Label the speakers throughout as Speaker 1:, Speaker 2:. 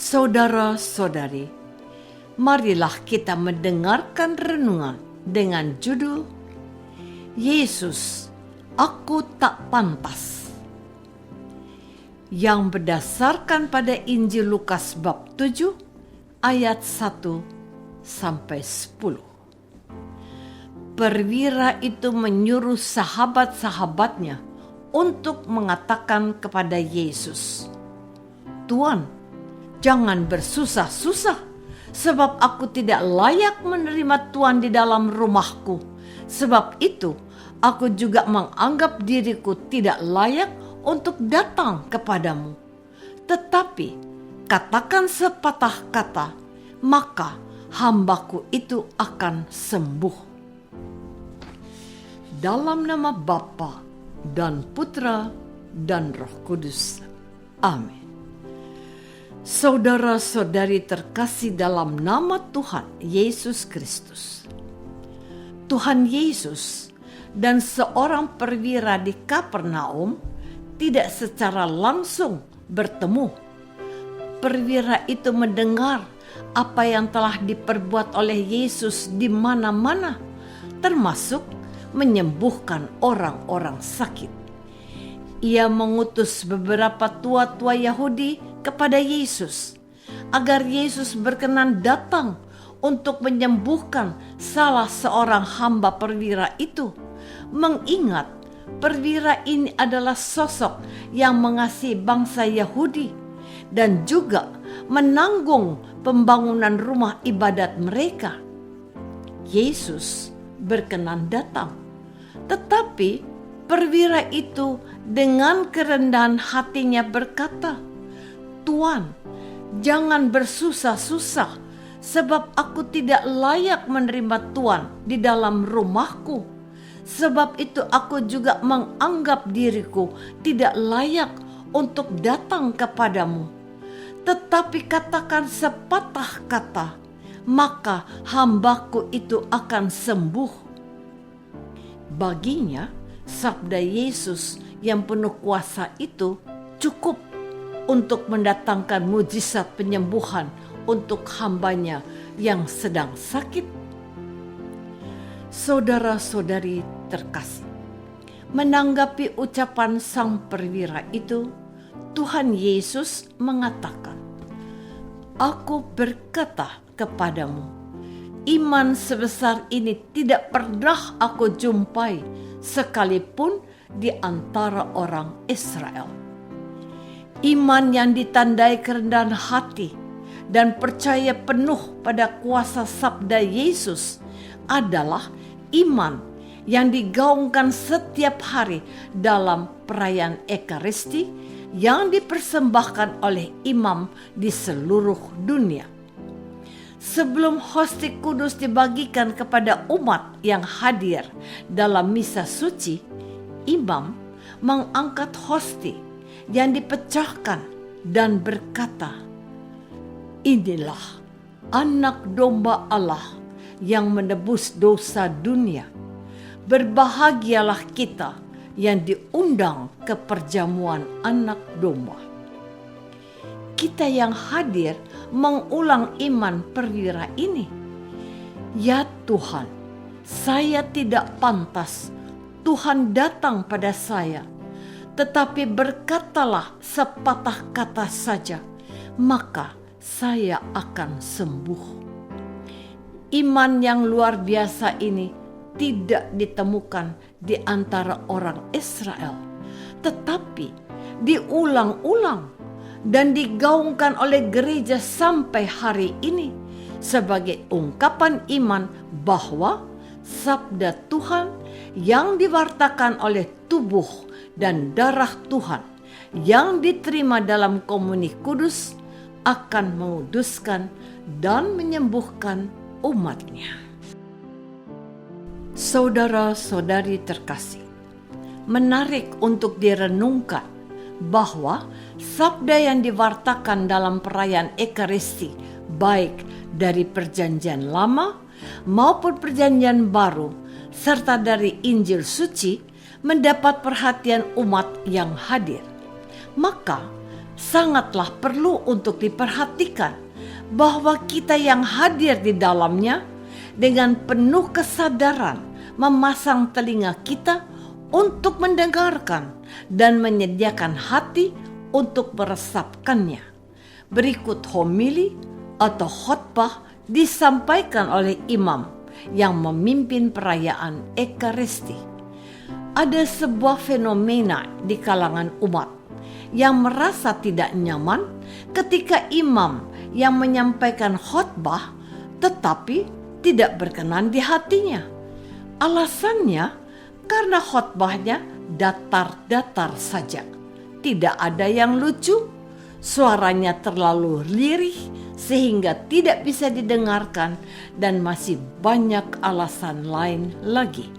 Speaker 1: Saudara-saudari, marilah kita mendengarkan renungan dengan judul Yesus, Aku Tak Pantas, yang berdasarkan pada Injil Lukas bab 7 ayat 1 sampai 10. Perwira itu menyuruh sahabat-sahabatnya untuk mengatakan kepada Yesus, "Tuan, jangan bersusah-susah, sebab aku tidak layak menerima Tuhan di dalam rumahku. Sebab itu, aku juga menganggap diriku tidak layak untuk datang kepadamu. Tetapi, katakan sepatah kata, maka hambaku itu akan sembuh." Dalam nama Bapa dan Putra dan Roh Kudus. Amin. Saudara-saudari terkasih dalam nama Tuhan Yesus Kristus. Tuhan Yesus dan seorang perwira di Kapernaum tidak secara langsung bertemu. Perwira itu mendengar apa yang telah diperbuat oleh Yesus di mana-mana, termasuk menyembuhkan orang-orang sakit. Ia mengutus beberapa tua-tua Yahudi kepada Yesus agar Yesus berkenan datang untuk menyembuhkan salah seorang hamba perwira itu, mengingat perwira ini adalah sosok yang mengasihi bangsa Yahudi dan juga menanggung pembangunan rumah ibadat mereka. Yesus berkenan datang, tetapi perwira itu dengan kerendahan hatinya berkata, "Tuan, jangan bersusah-susah, sebab aku tidak layak menerima Tuhan di dalam rumahku. Sebab itu aku juga menganggap diriku tidak layak untuk datang kepadamu. Tetapi katakan sepatah kata, maka hambaku itu akan sembuh." Baginya, sabda Yesus yang penuh kuasa itu cukup untuk mendatangkan mujizat penyembuhan untuk hambanya yang sedang sakit. Saudara-saudari terkasih, menanggapi ucapan sang perwira itu, Tuhan Yesus mengatakan, "Aku berkata kepadamu, iman sebesar ini tidak pernah aku jumpai sekalipun di antara orang Israel." Iman yang ditandai kerendahan hati dan percaya penuh pada kuasa sabda Yesus adalah iman yang digaungkan setiap hari dalam perayaan Ekaristi yang dipersembahkan oleh imam di seluruh dunia. Sebelum hosti kudus dibagikan kepada umat yang hadir dalam misa suci, imam mengangkat hosti yang dipecahkan dan berkata, "Inilah anak domba Allah yang menebus dosa dunia. Berbahagialah kita yang diundang ke perjamuan anak domba." Kita yang hadir mengulang iman perwira ini. "Ya Tuhan, saya tidak pantas Tuhan datang pada saya. Tetapi berkatalah sepatah kata saja, maka saya akan sembuh." Iman yang luar biasa ini tidak ditemukan di antara orang Israel, tetapi diulang-ulang dan digaungkan oleh gereja sampai hari ini sebagai ungkapan iman bahwa sabda Tuhan yang diwartakan oleh tubuh dan darah Tuhan yang diterima dalam komuni kudus akan menguduskan dan menyembuhkan umatnya. Saudara-saudari terkasih, menarik untuk direnungkan bahwa sabda yang diwartakan dalam perayaan Ekaristi, baik dari Perjanjian Lama maupun Perjanjian Baru, serta dari Injil Suci, mendapat perhatian umat yang hadir. Maka sangatlah perlu untuk diperhatikan bahwa kita yang hadir di dalamnya dengan penuh kesadaran memasang telinga kita untuk mendengarkan dan menyediakan hati untuk meresapkannya. Berikut homili atau khotbah disampaikan oleh imam yang memimpin perayaan Ekaristi. Ada sebuah fenomena di kalangan umat yang merasa tidak nyaman ketika imam yang menyampaikan khotbah tetapi tidak berkenan di hatinya. Alasannya karena khotbahnya datar-datar saja. Tidak ada yang lucu, suaranya terlalu lirih sehingga tidak bisa didengarkan, dan masih banyak alasan lain lagi.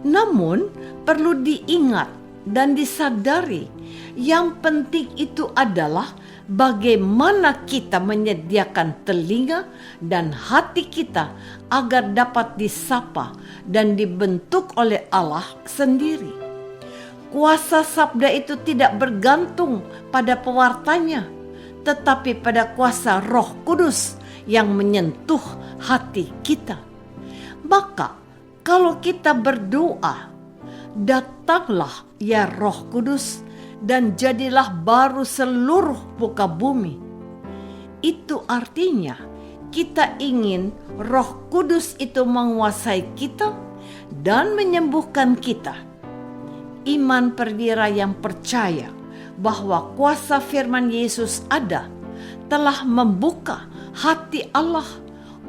Speaker 1: Namun perlu diingat dan disadari, yang penting itu adalah bagaimana kita menyediakan telinga dan hati kita agar dapat disapa dan dibentuk oleh Allah sendiri. Kuasa sabda itu tidak bergantung pada pewartanya, tetapi pada kuasa Roh Kudus yang menyentuh hati kita. Maka kalau kita berdoa, datanglah ya Roh Kudus dan jadilah baru seluruh muka bumi. Itu artinya kita ingin Roh Kudus itu menguasai kita dan menyembuhkan kita. Iman perwira yang percaya bahwa kuasa firman Yesus ada telah membuka hati Allah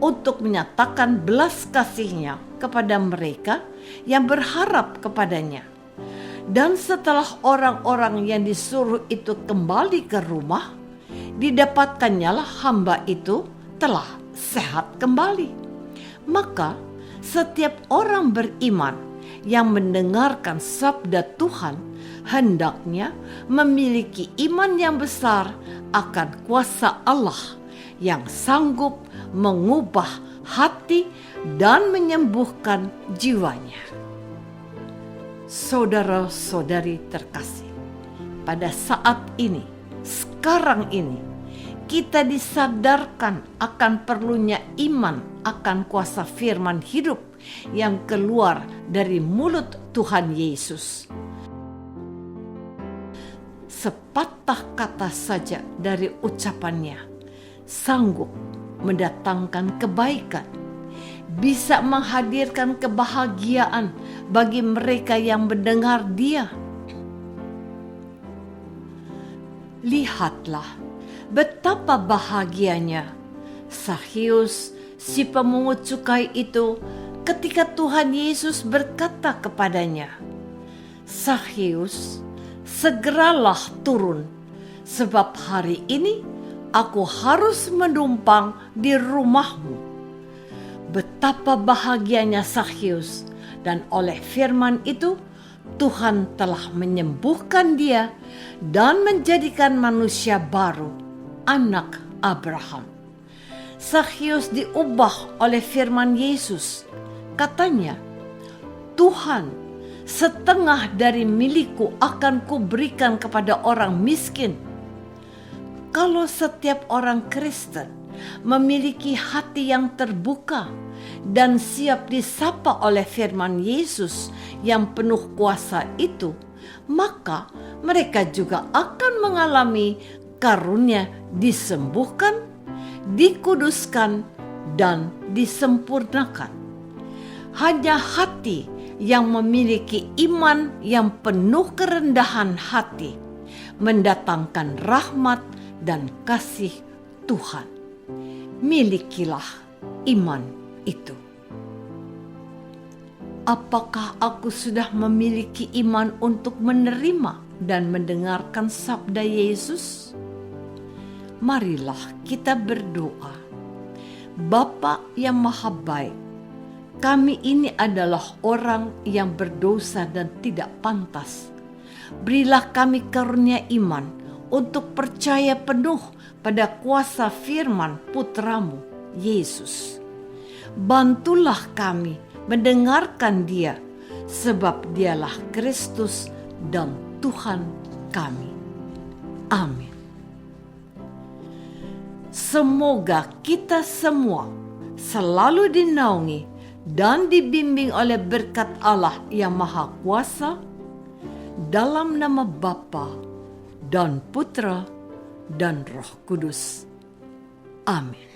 Speaker 1: untuk menyatakan belas kasih-Nya kepada mereka yang berharap kepadanya. Dan setelah orang-orang yang disuruh itu kembali ke rumah, didapatkannya lah hamba itu telah sehat kembali. Maka setiap orang beriman yang mendengarkan sabda Tuhan hendaknya memiliki iman yang besar akan kuasa Allah yang sanggup mengubah hati dan menyembuhkan jiwanya. Saudara-saudari terkasih, pada saat ini, sekarang ini, kita disadarkan akan perlunya iman akan kuasa firman hidup yang keluar dari mulut Tuhan Yesus. Sepatah kata saja dari ucapannya sanggup mendatangkan kebaikan, bisa menghadirkan kebahagiaan bagi mereka yang mendengar Dia. Lihatlah betapa bahagianya Zakheus, si pemungut cukai itu, ketika Tuhan Yesus berkata kepadanya, "Zakheus, segeralah turun, sebab hari ini aku harus menumpang di rumahmu." Betapa bahagianya Zakheus, dan oleh firman itu Tuhan telah menyembuhkan dia dan menjadikan manusia baru, anak Abraham. Zakheus diubah oleh firman Yesus. Katanya, "Tuhan, setengah dari milikku akan kuberikan kepada orang miskin." Kalau setiap orang Kristen memiliki hati yang terbuka dan siap disapa oleh firman Yesus yang penuh kuasa itu, maka mereka juga akan mengalami karunia disembuhkan, dikuduskan, dan disempurnakan. Hanya hati yang memiliki iman yang penuh kerendahan hati mendatangkan rahmat dan kasih Tuhan. Milikilah iman itu. Apakah aku sudah memiliki iman untuk menerima dan mendengarkan sabda Yesus? Marilah kita berdoa. Bapa yang Maha Baik, kami ini adalah orang yang berdosa dan tidak pantas. Berilah kami karunia iman untuk percaya penuh pada kuasa firman Putramu, Yesus. Bantulah kami mendengarkan Dia, sebab Dialah Kristus dan Tuhan kami. Amin. semoga kita semua selalu dinaungi dan dibimbing oleh berkat Allah yang Maha Kuasa, dalam nama Bapa dan Putra dan Roh Kudus. Amin.